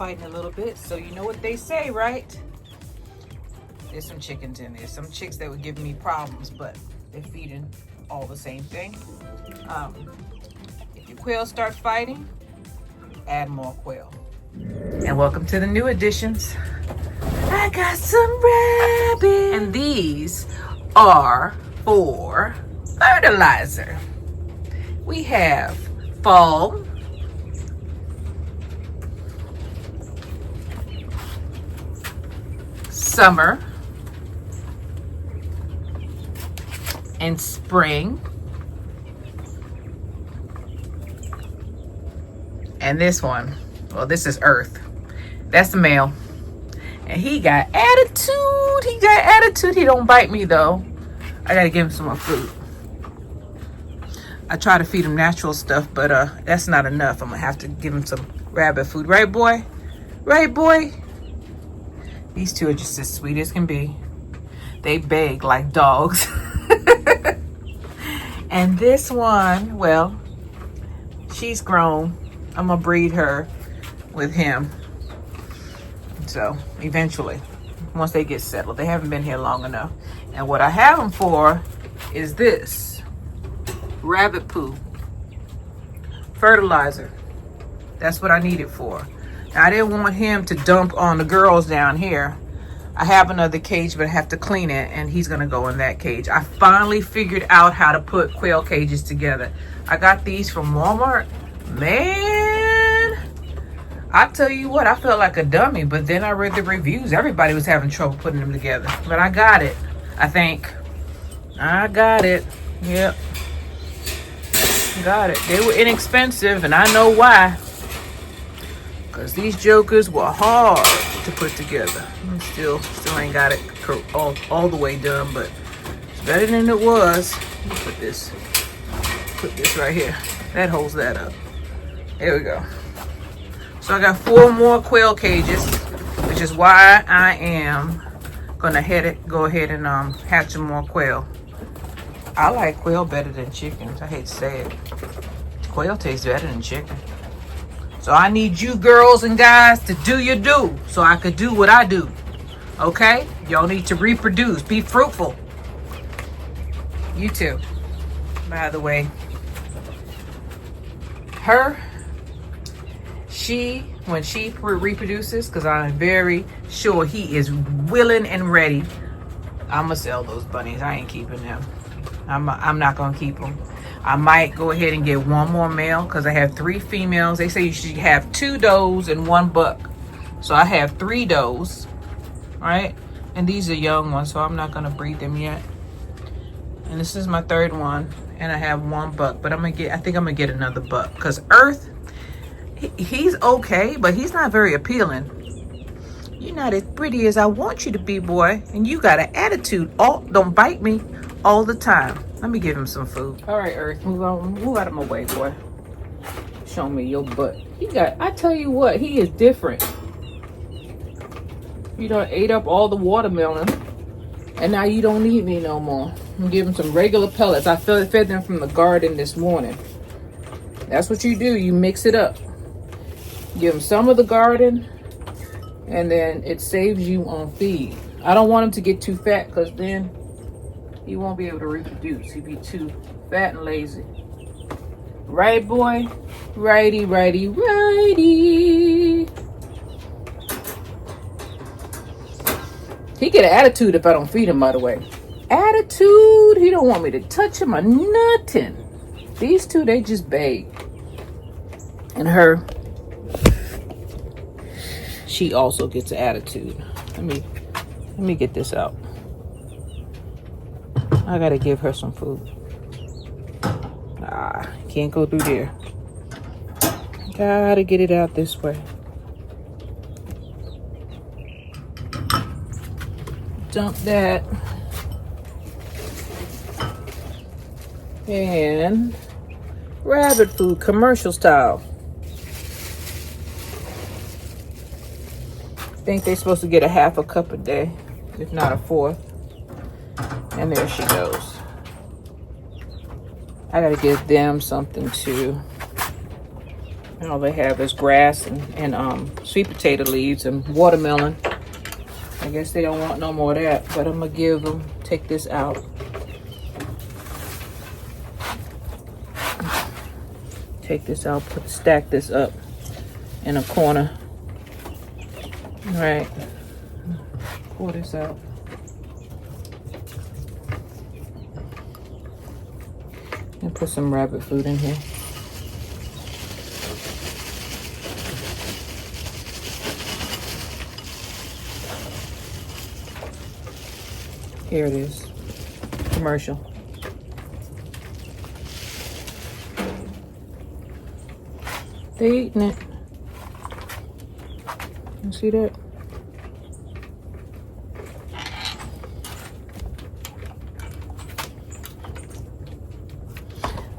fighting a little bit. So you know what they say, right? There's some chickens in there. Some chicks that would give me problems, but they're feeding all the same thing. If your quail start fighting, add more quail. And welcome to the new additions. I got some rabbits. And these are for fertilizer. We have fall, summer, and spring. And this one, well, this is earth. That's the male. And he got attitude. He got attitude. He don't bite me though. I gotta give him some more food. I try to feed him natural stuff, but that's not enough. I'm gonna have to give him some rabbit food. Right, boy? Right, boy? These two are just as sweet as can be. They beg like dogs. And this one, well, she's grown. I'm gonna breed her with him. So eventually, once they get settled, they haven't been here long enough. And what I have them for is this rabbit poo fertilizer. That's what I need it for. Now, I didn't want him to dump on the girls down here. I have another cage, but I have to clean it, and he's gonna go in that cage. I finally figured out how to put quail cages together. I got these from Walmart. Man, I tell you what, I felt like a dummy, but then I read the reviews. Everybody was having trouble putting them together, but I got it. I think I got it. Yep, got it. They were inexpensive, and I know why, because these jokers were hard to put together. Still ain't got it all the way done, but it's better than it was. Let me put this right here. That holds that up. There we go. So I got 4 more quail cages, which is why I am gonna go ahead and hatch some more quail. I like quail better than chickens. I hate to say it. Quail tastes better than chicken. So I need you girls and guys to do your do so I could do what I do. Okay? Y'all need to reproduce. Be fruitful. You too. By the way, when she reproduces, because I'm very sure he is willing and ready, I'm going to sell those bunnies. I ain't keeping them. I'm not going to keep them. I might go ahead and get 1 more male because I have 3 females. They say you should have 2 does and 1 buck. So I have 3 does, right? And these are young ones, so I'm not going to breed them yet. And this is my 3rd one, and I have 1 buck. But I think I'm going to get another buck because Earth, he's okay, but he's not very appealing. You're not as pretty as I want you to be, boy. And you got an attitude. Don't bite me all the time. Let me give him some food. All right, Earth, move out of my way, boy. Show me your butt. I tell you what, he is different. You done ate up all the watermelon, and now you don't need me no more. I'm give him some regular pellets. I fed them from the garden this morning. That's what you do. You mix it up. Give him some of the garden, and then it saves you on feed. I don't want him to get too fat because then he won't be able to reproduce. He'd be too fat and lazy. Right, boy? Righty, righty, righty. He get an attitude if I don't feed him, by the way. Attitude. He don't want me to touch him or nothing. These two, they just beg. And her, she also gets an attitude. Let me get this out. I gotta give her some food. Can't go through there. Gotta get it out this way. Dump that. And rabbit food, commercial style. I think they're supposed to get a 1/2 cup a day, if not a 1/4. And there she goes. I gotta give them something too. All they have is grass and sweet potato leaves and watermelon. I guess they don't want no more of that, but I'm gonna give them, take this out. Take this out, stack this up in a corner. All right, pour this out. And put some rabbit food in here. Here it is, commercial. They eating it. You see that?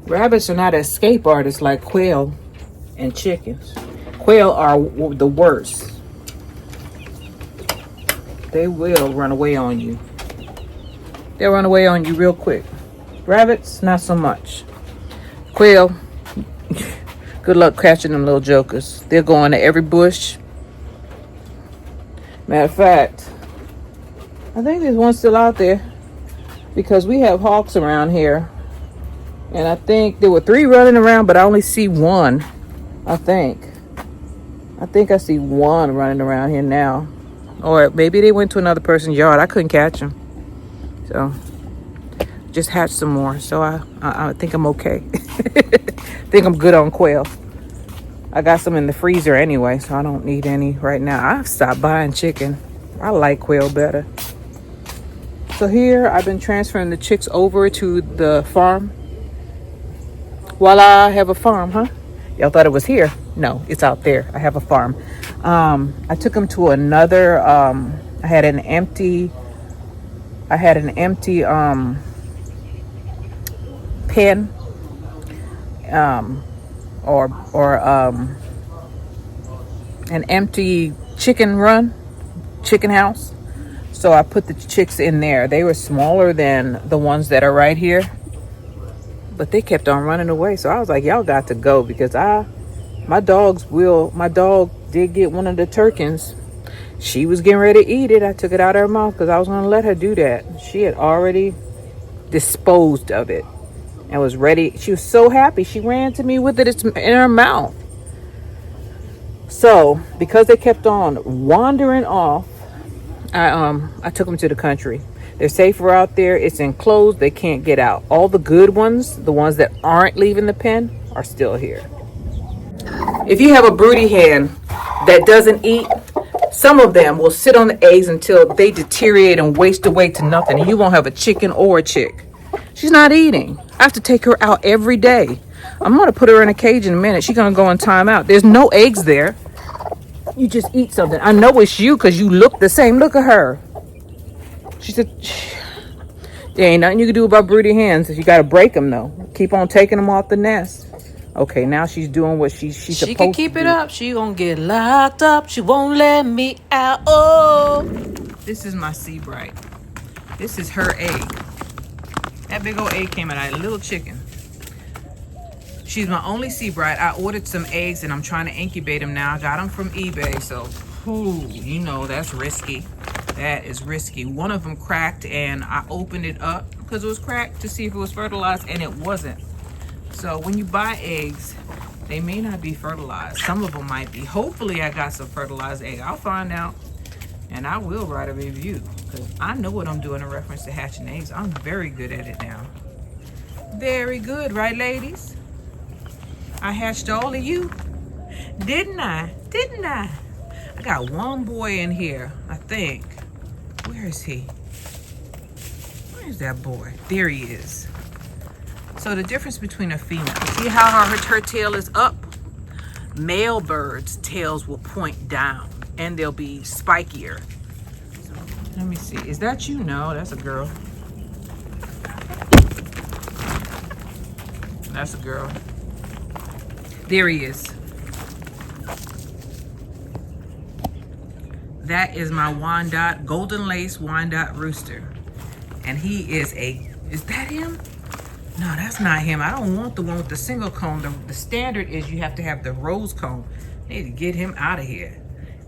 Rabbits are not escape artists like quail and chickens. Quail are the worst. They will run away on you. They'll run away on you real quick. Rabbits, not so much. Quail, good luck catching them little jokers. They'll go into every bush. Matter of fact, I think there's one still out there because we have hawks around here. And I think there were 3 running around, but I only see 1, I think. I see 1 running around here now. Or maybe they went to another person's yard. I couldn't catch them. So, just hatched some more. So, I think I'm okay. I think I'm good on quail. I got some in the freezer anyway, so I don't need any right now. I've stopped buying chicken. I like quail better. So here, I've been transferring the chicks over to the farm. While I have a farm, huh? Y'all thought it was here? No, it's out there. I have a farm. I took them to another, I had an empty pen, or an empty chicken house. So I put the chicks in there. They were smaller than the ones that are right here, but they kept on running away. So I was like, y'all got to go, because my dog did get one of the turkeys. She was getting ready to eat it. I took it out of her mouth because I was going to let her do that. She had already disposed of it and was ready. She was so happy. She ran to me with it in her mouth. So because they kept on wandering off, I took them to the country. They're safer out there. It's enclosed. They can't get out. All the good ones, the ones that aren't leaving the pen, are still here. If you have a broody hen that doesn't eat, some of them will sit on the eggs until they deteriorate and waste away to nothing, and you won't have a chicken or a chick. She's not eating. I have to take her out every day. I'm going to put her in a cage in a minute. She's going to go in timeout. There's no eggs there. You just eat something. I know it's you because you look the same. Look at her. She said, there ain't nothing you can do about broody hens. You got to break them, though. Keep on taking them off the nest. Okay, now she's doing what she's supposed to do. She can keep it up. She gonna get locked up. She won't let me out. Oh, this is my Seabright. This is her egg. That big old egg came out of a little chicken. She's my only Seabright. I ordered some eggs and I'm trying to incubate them now. I got them from eBay, so you know that's risky. That is risky. One of them cracked and I opened it up because it was cracked to see if it was fertilized, and it wasn't. So when you buy eggs, they may not be fertilized. Some of them might be. Hopefully I got some fertilized egg. I'll find out and I will write a review because I know what I'm doing in reference to hatching eggs. I'm very good at it now. Very good, right, ladies? I hatched all of you, didn't I? Didn't I? I got one boy in here, I think. Where is he? Where's that boy? There he is. So the difference between a female, see how her tail is up? Male birds' tails will point down and they'll be spikier. So, let me see. Is that you? No, that's a girl. That's a girl. There he is. That is my Wyandotte, golden lace Wyandotte rooster. And he is is that him? No, that's not him. I don't want the one with the single comb. The standard is you have to have the rose comb. Need to get him out of here.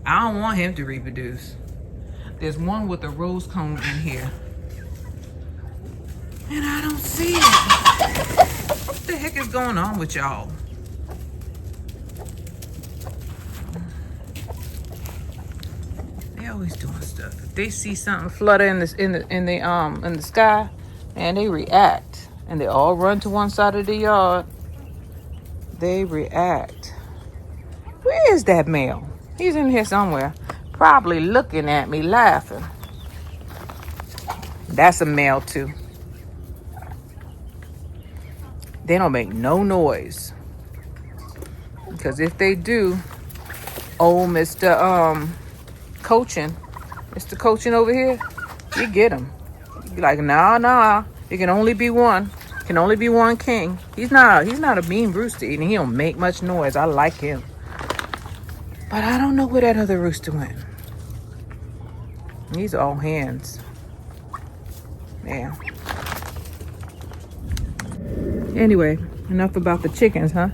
I don't want him to reproduce. There's one with a rose comb in here. And I don't see it. What the heck is going on with y'all? They always doing stuff. If they see something flutter in the sky, and they react. And they all run to one side of the yard. They react. Where is that male? He's in here somewhere. Probably looking at me, laughing. That's a male too. They don't make no noise. Because if they do, oh, Mr. Coaching over here, you get him. You be like, nah. It can only be one. Can only be one king. He's not a mean rooster eating. He don't make much noise. I like him. But I don't know where that other rooster went. These are all hens. Yeah. Anyway, enough about the chickens, huh?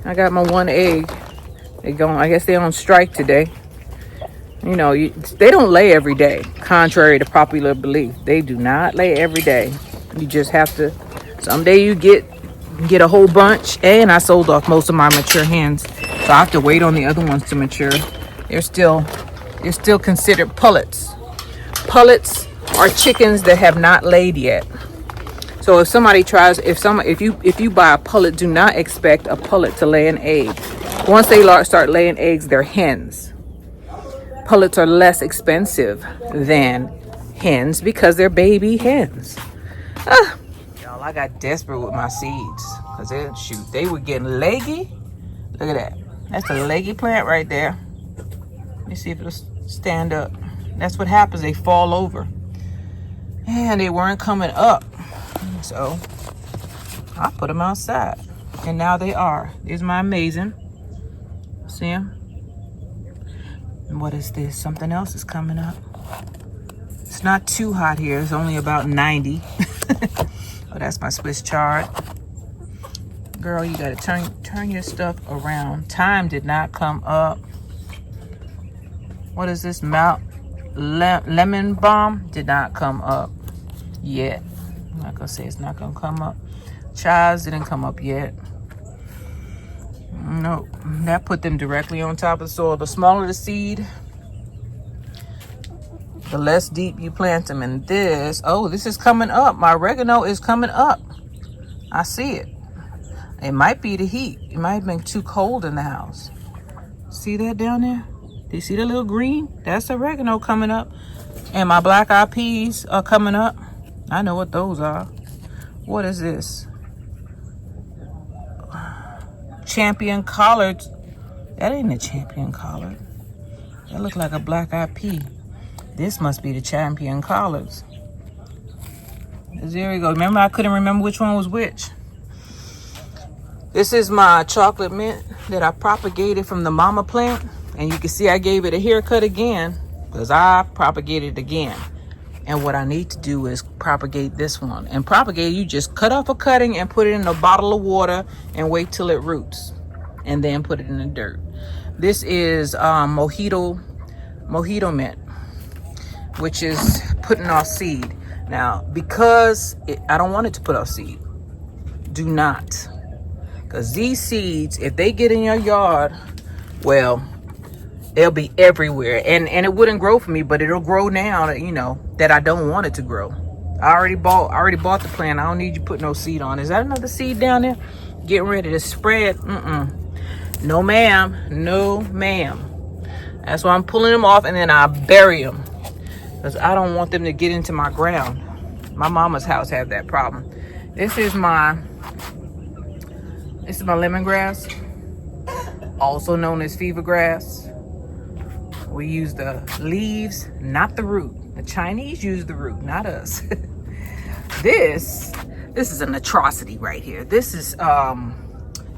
I got my one egg. I guess they're on strike today. You know, they don't lay every day, contrary to popular belief. They do not lay every day. You just have to. Someday you get a whole bunch. And I sold off most of my mature hens, so I have to wait on the other ones to mature. They're still considered pullets. Pullets are chickens that have not laid yet. So if somebody tries, if you buy a pullet, do not expect a pullet to lay an egg. Once they start laying eggs, they're hens. Pullets are less expensive than hens because they're baby hens. Y'all, I got desperate with my seeds because they were getting leggy. Look at that. That's a leggy plant right there. Let me see if it'll stand up. That's what happens. They fall over. And they weren't coming up. So I put them outside. And now they are. Here's my amazing. See them? And what is this? Something else is coming up. It's not too hot here. It's only about 90. Oh, that's my Swiss chard. Girl, you gotta turn your stuff around. Time did not come up. What is this? Lemon balm did not come up yet. I'm not gonna say it's not gonna come up. Chives didn't come up yet. No, that put them directly on top of the soil. The smaller the seed, the less deep you plant them. And this is coming up. My oregano is coming up. I see it. It might be the heat. It might have been too cold in the house. See that down there? Do you see the little green? That's oregano coming up. And my black eyed peas are coming up. I know what those are. What is this? Champion collards. That ain't a champion collard. That look like a black eyed pea. This must be the champion collards. There we go. Remember, I couldn't remember which one was which. This is my chocolate mint that I propagated from the mama plant. And you can see I gave it a haircut again because I propagated it again. And what I need to do is propagate this one. And propagate, you just cut off a cutting and put it in a bottle of water and wait till it roots. And then put it in the dirt. This is mojito mint, which is putting off seed. Now, because I don't want it to put off seed, do not. Because these seeds, if they get in your yard, well, they'll be everywhere. And it wouldn't grow for me, but it'll grow now, you know, that I don't want it to grow. I already bought the plant. I don't need you to put no seed on. Is that another seed down there? Getting ready to spread? No, ma'am. No, ma'am. That's why I'm pulling them off and then I bury them. Because I don't want them to get into my ground. My mama's house had that problem. This is my lemongrass, also known as fever grass. We use the leaves, not the root. The Chinese use the root, not us. This is an atrocity right here. This is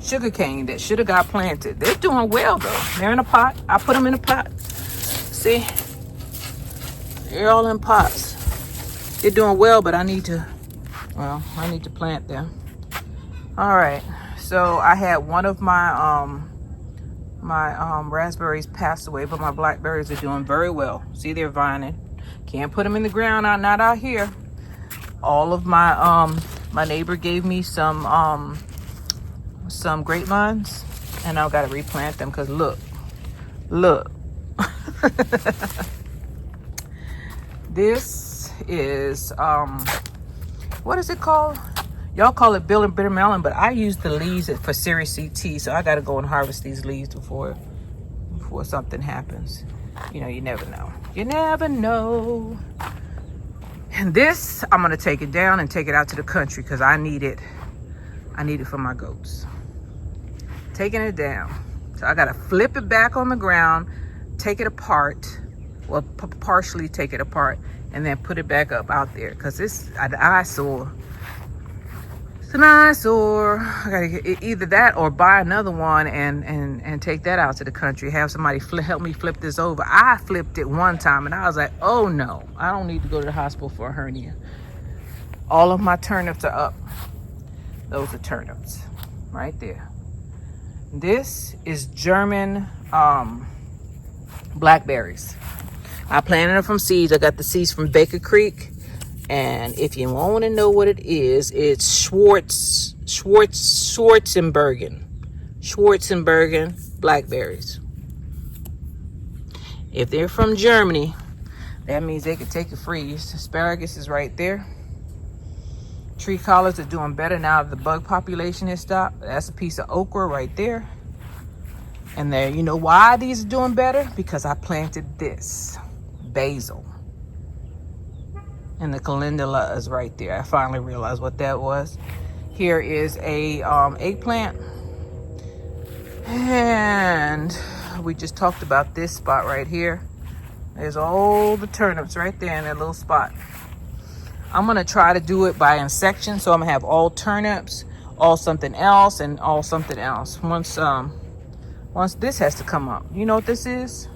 sugar cane that should have got planted. They're doing well though. They're in a pot. I put them in a pot. See? They're all in pots. They're doing well, but I need to plant them. All right, so I had one of my raspberries passed away, but my blackberries are doing very well. See, they're vining. Can't put them in the ground, not out here. All of my my neighbor gave me some grapevines, and I've got to replant them because look. This is what is it called? Y'all call it bitter melon, but I use the leaves for Series CT, so I got to go and harvest these leaves before something happens. You know, you never know. You never know. And this, I'm gonna take it down and take it out to the country because I need it. I need it for my goats. Taking it down. So I gotta flip it back on the ground, take it apart, well, partially take it apart, and then put it back up out there because it's an eyesore. It's an eyesore. I gotta get either that or buy another one and take that out to the country. Have somebody help me flip this over. I flipped it one time and I was like, oh no, I don't need to go to the hospital for a hernia. All of my turnips are up. Those are turnips right there. This is German blackberries. I planted them from seeds. I got the seeds from Baker Creek. And if you want to know what it is, it's Schwarzenbergen blackberries. If they're from Germany, that means they can take a freeze. Asparagus is right there. Tree collards are doing better now that the bug population has stopped. That's a piece of okra right there. And there, you know why these are doing better? Because I planted this basil. And the calendula is right there. I finally realized what that was. Here is a eggplant. And we just talked about this spot right here. There's all the turnips right there in that little spot. I'm gonna try to do it by in section. So I'm gonna have all turnips, all something else, and all something else. Once this has to come up. You know what this is?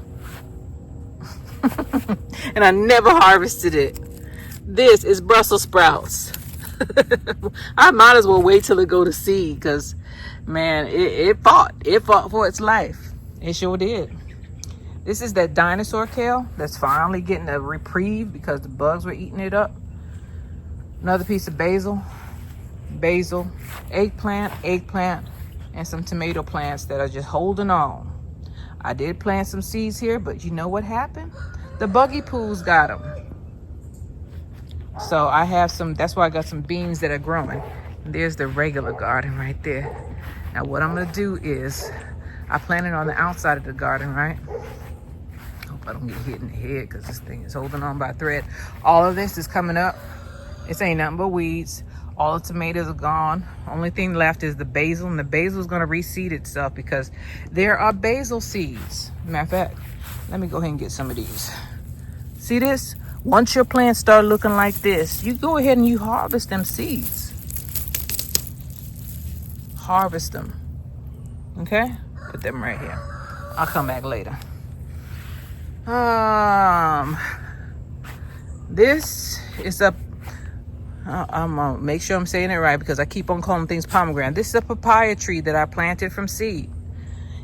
And I never harvested it. This is Brussels sprouts. I might as well wait till it go to seed because, man, it fought for its life. It sure did. This is that dinosaur kale that's finally getting a reprieve because the bugs were eating it up. Another piece of basil, eggplant, and some tomato plants that are just holding on. I did plant some seeds here, but you know what happened? The buggy pools got them. So I have some, that's why I got some beans that are growing. And there's the regular garden right there. Now what I'm gonna do is, I planted on the outside of the garden, right? Hope I don't get hit in the head because this thing is holding on by a thread. All of this is coming up. This ain't nothing but weeds. All the tomatoes are gone. Only thing left is the basil, and the basil is gonna reseed itself because there are basil seeds. Matter of fact, let me go ahead and get some of these. See this? Once your plants start looking like this, you go ahead and you harvest them seeds. Harvest them. Okay? Put them right here. I'll come back later. This is a, I'm gonna make sure I'm saying it right because I keep on calling things pomegranate. This is a papaya tree that I planted from seed.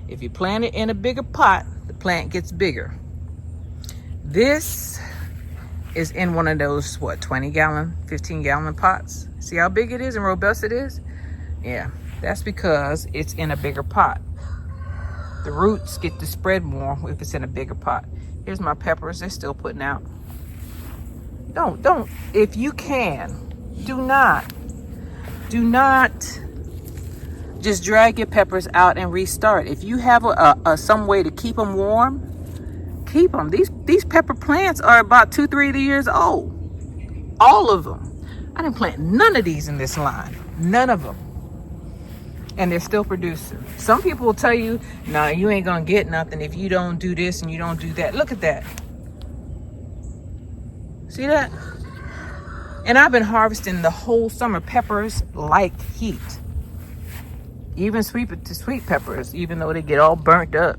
If you plant it in a bigger pot, the plant gets bigger. This is in one of those, 20-gallon, 15-gallon pots. See how big it is and robust it is? Yeah, that's because it's in a bigger pot. The roots get to spread more if it's in a bigger pot. Here's my peppers. They're still putting out. Don't, if you can, do not just drag your peppers out and restart. If you have some way to keep them warm, keep them. These pepper plants are about 2-3 years old. All of them. I didn't plant none of these in this line. None of them. And they're still producing. Some people will tell you, nah, you ain't gonna get nothing if you don't do this and you don't do that. Look at that. See that? And I've been harvesting the whole summer. Peppers like heat. Even sweet peppers, even though they get all burnt up.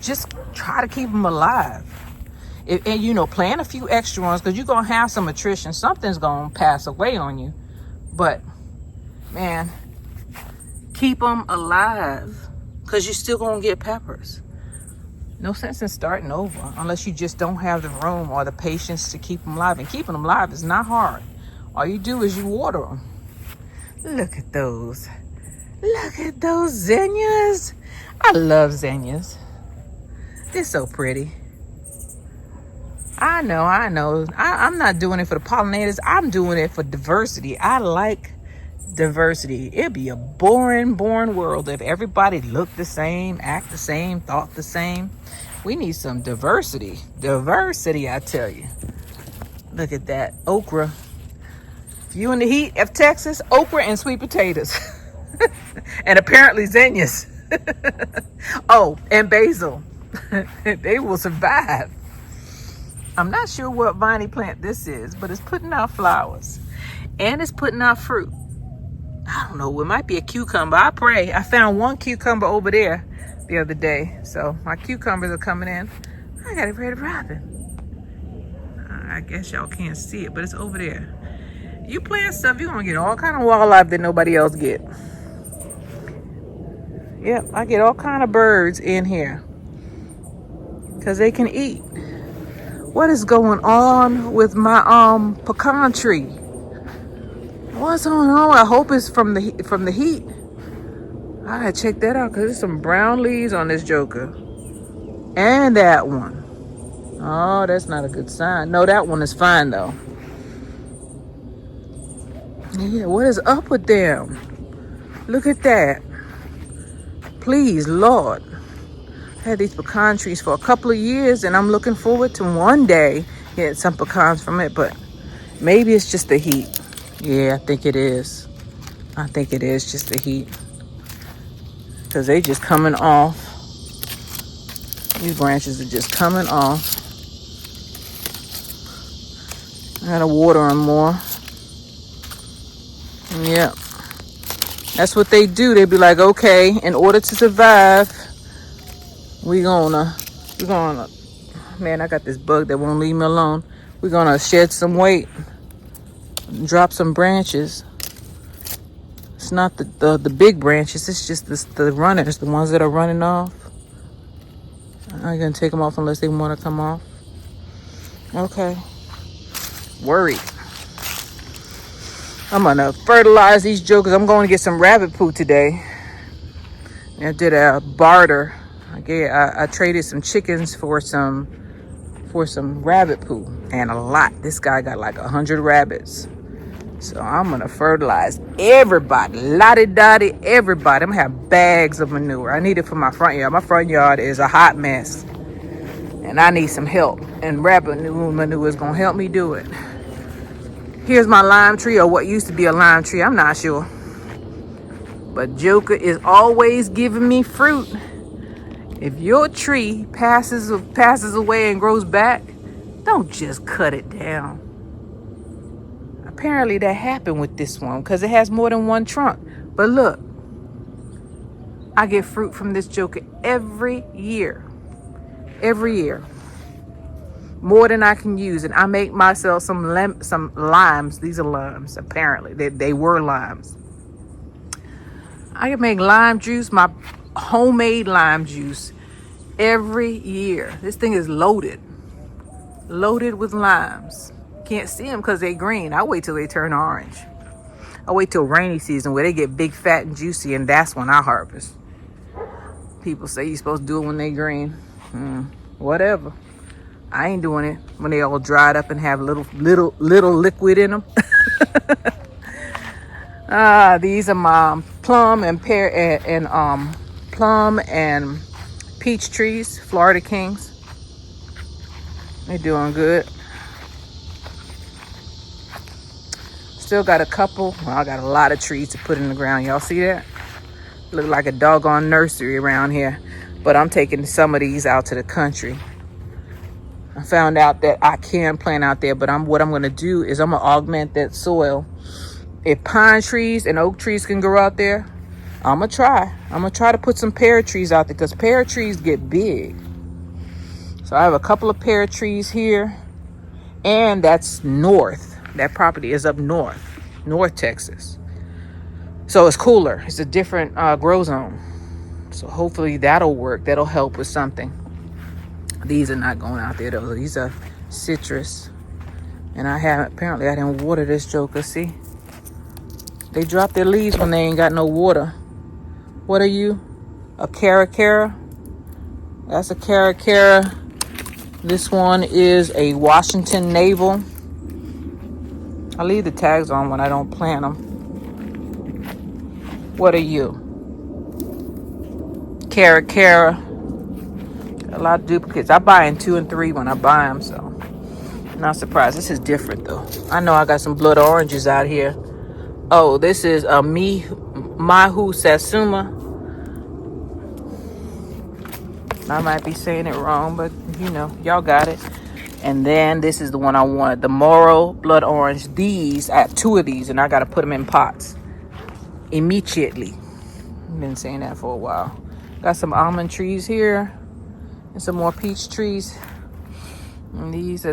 Just try to keep them alive. And plant a few extra ones because you're going to have some attrition. Something's going to pass away on you. But Man, keep them alive, because you're still going to get peppers. No sense in starting over unless you just don't have the room or the patience to keep them alive. And keeping them alive is not hard. All you do is you water them. Look at those. Look at those zinnias. I love zinnias. They're so pretty. I know. I'm not doing it for the pollinators. I'm doing it for diversity. I like diversity. It'd be a boring world if everybody looked the same, act the same, thought the same. We need some diversity. Diversity, I tell you. Look at that. Okra. If you in the heat of Texas, okra and sweet potatoes. And apparently zinnias. Oh, and basil. They will survive. I'm not sure what viney plant this is, but it's putting out flowers. And it's putting out fruit. I don't know. It might be a cucumber. I pray. I found one cucumber over there the other day. So my cucumbers are coming in. I got a red robin. I guess y'all can't see it, but it's over there. You plant stuff, you're going to get all kind of wildlife that nobody else get. Yep, I get all kind of birds in here. Because they can eat. What is going on with my pecan tree? What's going on? I hope it's from the heat. I gotta check that out because there's some brown leaves on this joker. And that one. Oh, that's not a good sign. No, that one is fine though. Yeah, what is up with them? Look at that. Please, Lord. I had these pecan trees for a couple of years and I'm looking forward to one day getting some pecans from it, but maybe it's just the heat. Yeah, I think it is. I think it is just the heat. Because they just coming off. These branches are just coming off. I gotta water them more. Yep. That's what they do. They be like, okay, in order to survive, we're gonna, man, I got this bug that won't leave me alone. We're gonna shed some weight, drop some branches. It's not the big branches, it's just the runners, the ones that are running off. I'm gonna take them off unless they want to come off. Okay. Worried. I'm gonna fertilize these jokers. I'm going to get some rabbit poo today. I did a barter. I traded some chickens for some rabbit poo, and a lot. This guy got like 100 rabbits. So I'm gonna fertilize everybody, lottie-dottie, everybody. I'm gonna have bags of manure. I need it for my front yard. My front yard is a hot mess, and I need some help. And rabbit manure is gonna help me do it. Here's my lime tree, or what used to be a lime tree. I'm not sure, but Joker is always giving me fruit. If your tree passes away and grows back, don't just cut it down. Apparently that happened with this one because it has more than one trunk. But look, I get fruit from this joker every year. Every year. More than I can use. And I make myself some limes. These are limes, apparently. They were limes. I can make lime juice, my homemade lime juice, every year. This thing is loaded. Loaded with limes. Can't see them because they're green. I wait till they turn orange. I wait till rainy season where they get big, fat, and juicy, and that's when I harvest. People say you're supposed to do it when they're green. Whatever. I ain't doing it when they all dried up and have little liquid in them. These are my plum and plum and peach trees, Florida Kings. They're doing good. Still got a couple. Well, I got a lot of trees to put in the ground. Y'all see that? Look like a doggone nursery around here. But I'm taking some of these out to the country. I found out that I can plant out there, but what I'm going to do is I'm going to augment that soil. If pine trees and oak trees can grow out there, I'm going to try. I'm going to try to put some pear trees out there because pear trees get big. So I have a couple of pear trees here, and that's north. That property is up north Texas. So it's cooler. It's a different grow zone. So hopefully that'll work. That'll help with something. These are not going out there though. These are citrus. And apparently I didn't water this joker. See? They drop their leaves when they ain't got no water. What are you? A caracara? That's a caracara. This one is a Washington Navel. I leave the tags on when I don't plant them. What are you? Caracara. A lot of duplicates. I buy in 2 and 3 when I buy them, so not surprised. This is different though. I know I got some blood oranges out here. Oh, this is a Mahu Satsuma. I might be saying it wrong, but you know, y'all got it. And then this is the one I wanted, the Moro blood orange. These, I have 2 of these, and I got to put them in pots immediately. I've been saying that for a while. Got some almond trees here, and some more peach trees. And these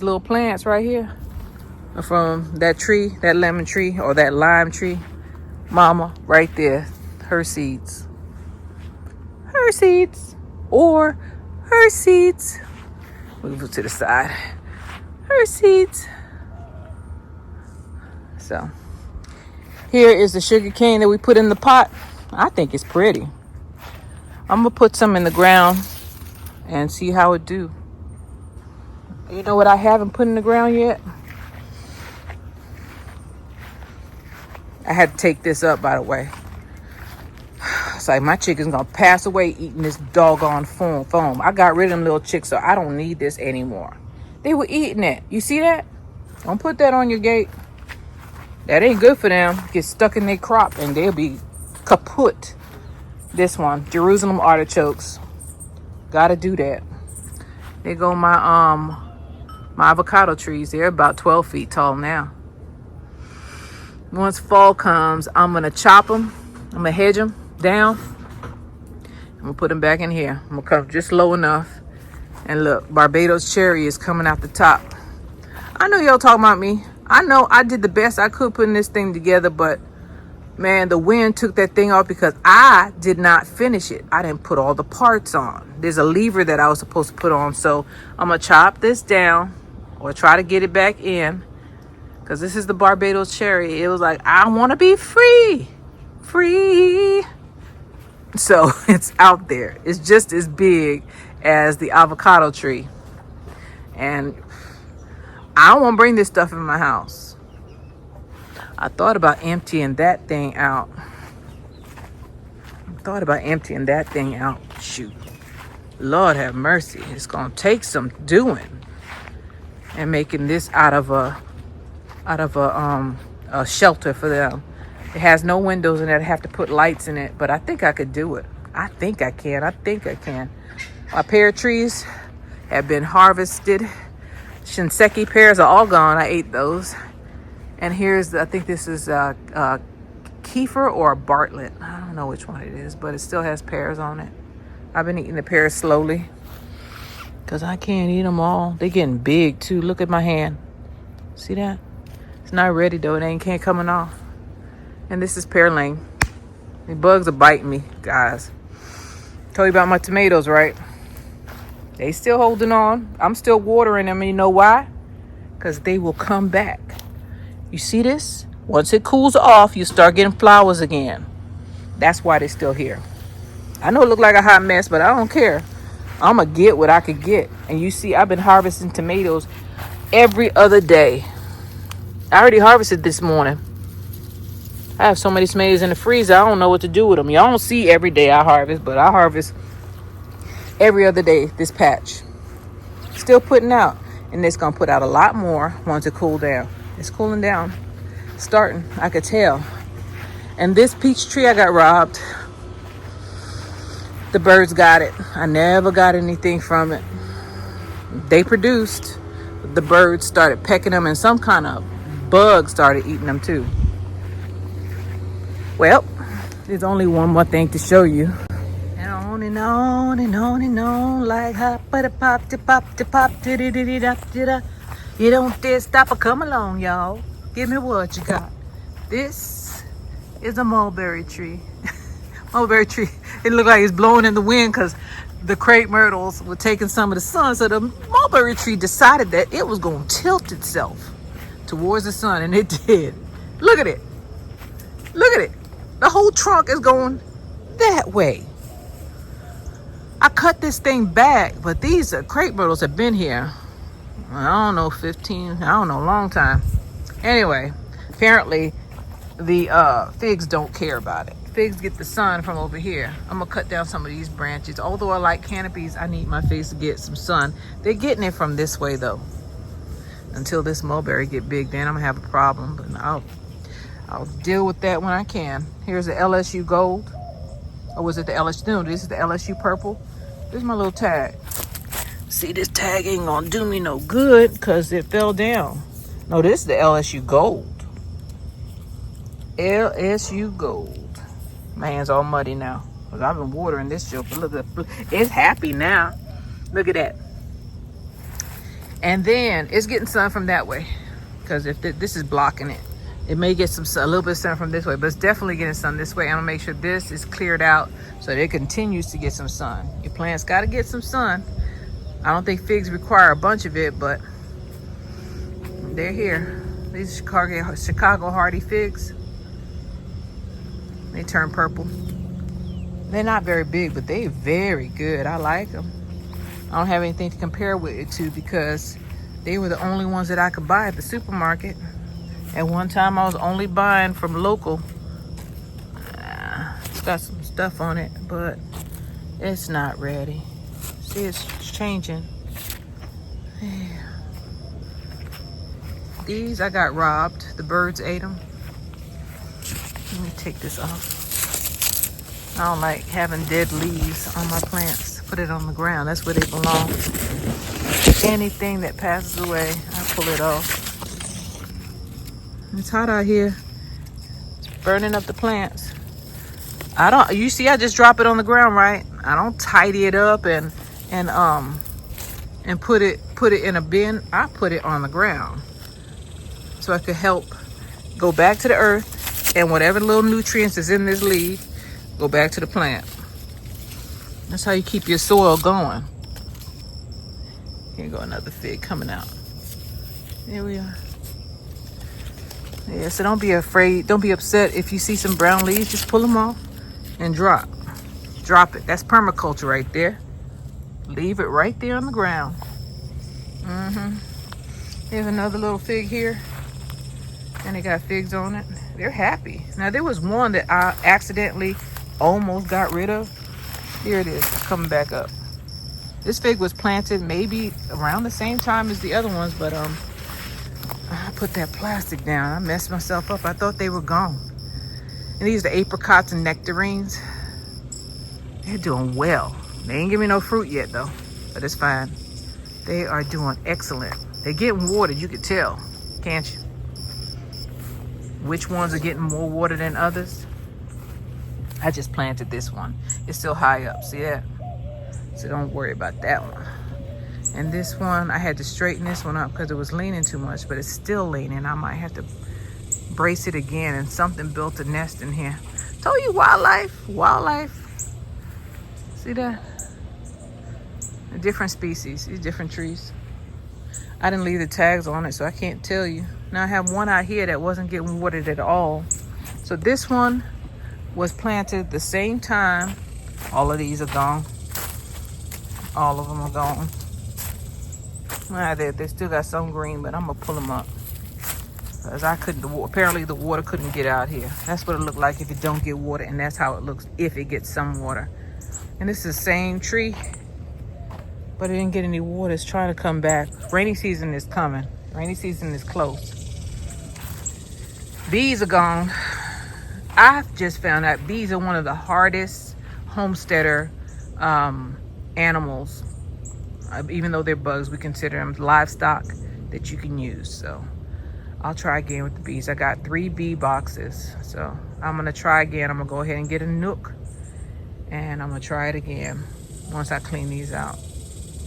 little plants right here are from that tree, that lemon tree or that lime tree. Mama, right there, her seeds. Her seeds. Or her seeds. Move it to the side. Her seeds. So here is the sugar cane that we put in the pot. I think it's pretty. I'm gonna put some in the ground and see how it do. You know what I haven't put in the ground yet? I had to take this up, by the way. It's like my chicken's gonna pass away eating this doggone foam. I got rid of them little chicks, so I don't need this anymore. They were eating it. You see that? Don't put that on your gate. That ain't good for them. Get stuck in their crop and they'll be kaput. This one, Jerusalem artichokes. Gotta do that. There go my avocado trees. They're about 12 feet tall now. Once fall comes, I'm gonna chop them. I'm gonna hedge them down. I'm gonna put them back in here. I'm gonna come just low enough. And look, Barbados cherry is coming out the top. I know y'all talking about me. I know I did the best I could putting this thing together, but man, the wind took that thing off because I did not finish it. I didn't put all the parts on. There's a lever that I was supposed to put on. So I'm gonna chop this down or try to get it back in. Because this is the Barbados cherry. It was like, I want to be free. Free. So it's out there. It's just as big as the avocado tree. And I don't want to bring this stuff in my house. I thought about emptying that thing out. Shoot. Lord have mercy. It's going to take some doing. And making this out of a shelter for them. It has no windows in it. I have to put lights in it, but I think I could do it. I think I can. My pear trees have been harvested. Shinseki pears are all gone. I ate those. And I think this is Kiefer or Bartlett. I don't know which one it is, but it still has pears on it. I've been eating the pears slowly because I can't eat them all. They're getting big too. Look at my hand. See that? It's not ready though. It ain't coming off. And this is pear lane. The bugs are biting me, guys. Told you about my tomatoes, right? They still holding on. I'm still watering them. And you know why? Because they will come back. You see this? Once it cools off, you start getting flowers again. That's why they're still here. I know it look like a hot mess, but I don't care. I'm going to get what I could get. And you see, I've been harvesting tomatoes every other day. I already harvested this morning. I have so many tomatoes in the freezer, I don't know what to do with them. Y'all don't see every day I harvest, but I harvest every other day this patch. Still putting out. And it's going to put out a lot more once it cool down. It's cooling down. Starting, I could tell. And this peach tree, I got robbed. The birds got it. I never got anything from it. They produced. The birds started pecking them, and some kind of bug started eating them too. Well, there's only one more thing to show you. And on and on and on and on, like hop, but a pop, to pop, to pop, to da da da da da. You don't dare stop or come along, y'all. Give me what you got. This is a mulberry tree. Mulberry tree. It looked like it's blowing in the wind because the crepe myrtles were taking some of the sun. So the mulberry tree decided that it was going to tilt itself towards the sun, and it did. Look at it. Look at it. The whole trunk is going that way. I cut this thing back, but these crepe myrtles have been here, I don't know, 15, I don't know, long time. Anyway, apparently the figs don't care about it. Figs get the sun from over here. I'm gonna cut down some of these branches. Although I like canopies, I need my figs to get some sun. They're getting it from this way though. Until this mulberry get big, then I'm gonna have a problem. But I'll deal with that when I can. Here's the LSU gold. Or was it the LSU? No, this is the LSU purple. This is my little tag. See, this tag ain't gonna do me no good because it fell down. No, this is the LSU gold. LSU gold. My hand's all muddy now because I've been watering this joke. But look at it. It's happy now. Look at that. And then it's getting sun from that way because if this is blocking it, it may get some sun, a little bit of sun from this way, but it's definitely getting sun this way. I'm gonna make sure this is cleared out so that it continues to get some sun. Your plants gotta get some sun. I don't think figs require a bunch of it, but they're here. These Chicago hardy figs. They turn purple. They're not very big, but they're very good. I like them. I don't have anything to compare with it to because they were the only ones that I could buy at the supermarket. At one time, I was only buying from local. It's got some stuff on it, but it's not ready. See, it's changing. Yeah. These, I got robbed. The birds ate them. Let me take this off. I don't like having dead leaves on my plants. Put it on the ground. That's where they belong. Anything that passes away, I pull it off. It's hot out here. It's burning up the plants. You see, I just drop it on the ground, right? I don't tidy it up and put it in a bin. I put it on the ground so I could help go back to the earth, and whatever little nutrients is in this leaf go back to the plant. That's how you keep your soil going. Here go another fig coming out. There we are. Yeah, so don't be afraid. Don't be upset if you see some brown leaves. Just pull them off and drop it. That's permaculture right there. Leave it right there on the ground. Here's another little fig here, and it got figs on it. They're happy. Now there was one that I accidentally almost got rid of. Here it is, coming back up. This fig was planted maybe around the same time as the other ones, but I put that plastic down. I messed myself up. I thought they were gone. And these are the apricots and nectarines. They're doing well. They ain't give me no fruit yet though, but it's fine. They are doing excellent. They're getting watered, you could tell, can't you? Which ones are getting more water than others? I just planted this one. It's still high up, see that? So don't worry about that one. And this one, I had to straighten this one up because it was leaning too much, but it's still leaning. I might have to brace it again, and something built a nest in here. Told you, wildlife. See that? A different species, these different trees. I didn't leave the tags on it, so I can't tell you. Now I have one out here that wasn't getting watered at all. So this one was planted the same time. All of these are gone. All of them are gone. They still got some green, but I'm gonna pull them up. Because apparently the water couldn't get out here. That's what it looked like if it don't get water, and that's how it looks if it gets some water. And this is the same tree, but it didn't get any water. It's trying to come back. Rainy season is coming. Rainy season is close. Bees are gone. I've just found out bees are one of the hardest homesteader animals. Even though they're bugs, we consider them livestock that you can use. So I'll try again with the bees. I got 3 bee boxes. So I'm gonna try again. I'm gonna go ahead and get a nook, and I'm gonna try it again once I clean these out.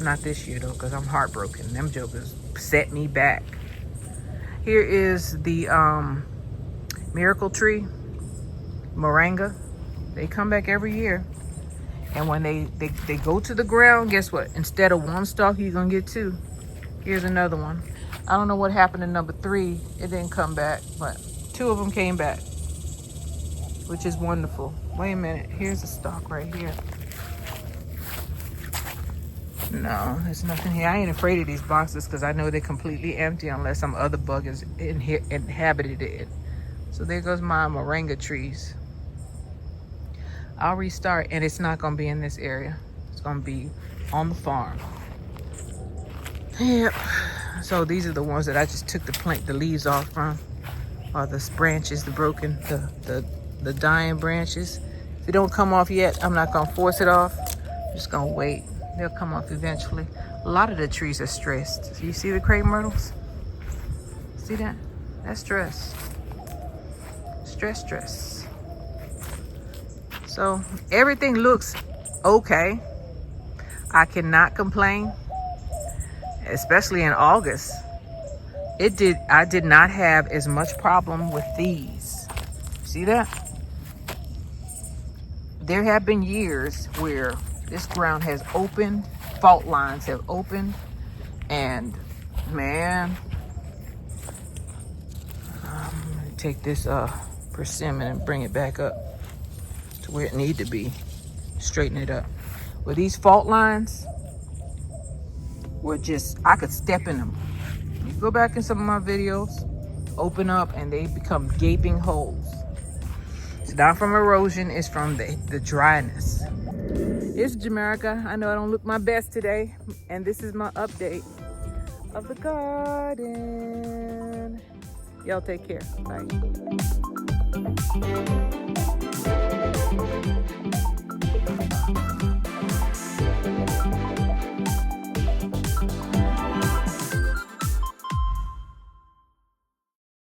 Not this year though, because I'm heartbroken. Them jokers set me back. Here is the miracle tree. moringa. They come back every year. And when they go to the ground, guess what? Instead of one stalk, you're gonna get two. Here's another one. I don't know what happened to number 3. It didn't come back, but 2 of them came back, which is wonderful. Wait a minute, here's a stalk right here. No, there's nothing here. I ain't afraid of these boxes because I know they're completely empty unless some other bug has inhabited it. So there goes my moringa trees. I'll restart, and it's not gonna be in this area. It's gonna be on the farm. Yep. So these are the ones that I just took the leaves off from, or the branches, the broken, the dying branches. If they don't come off yet, I'm not gonna force it off. I'm just gonna wait. They'll come off eventually. A lot of the trees are stressed. So you see the crepe myrtles? See that? That's stress. Stress. So everything looks okay. I cannot complain, especially in August. I did not have as much problem with these. See that? There have been years where this ground has opened, fault lines have opened, and man, I'm gonna take this persimmon and bring it back up to where it need to be, straighten it up. Well, these fault lines were just, I could step in them. You go back in some of my videos, open up and they become gaping holes. It's not from erosion, it's from the dryness. It's Jamaica. I know I don't look my best today, and this is my update of the garden. Y'all take care. Bye.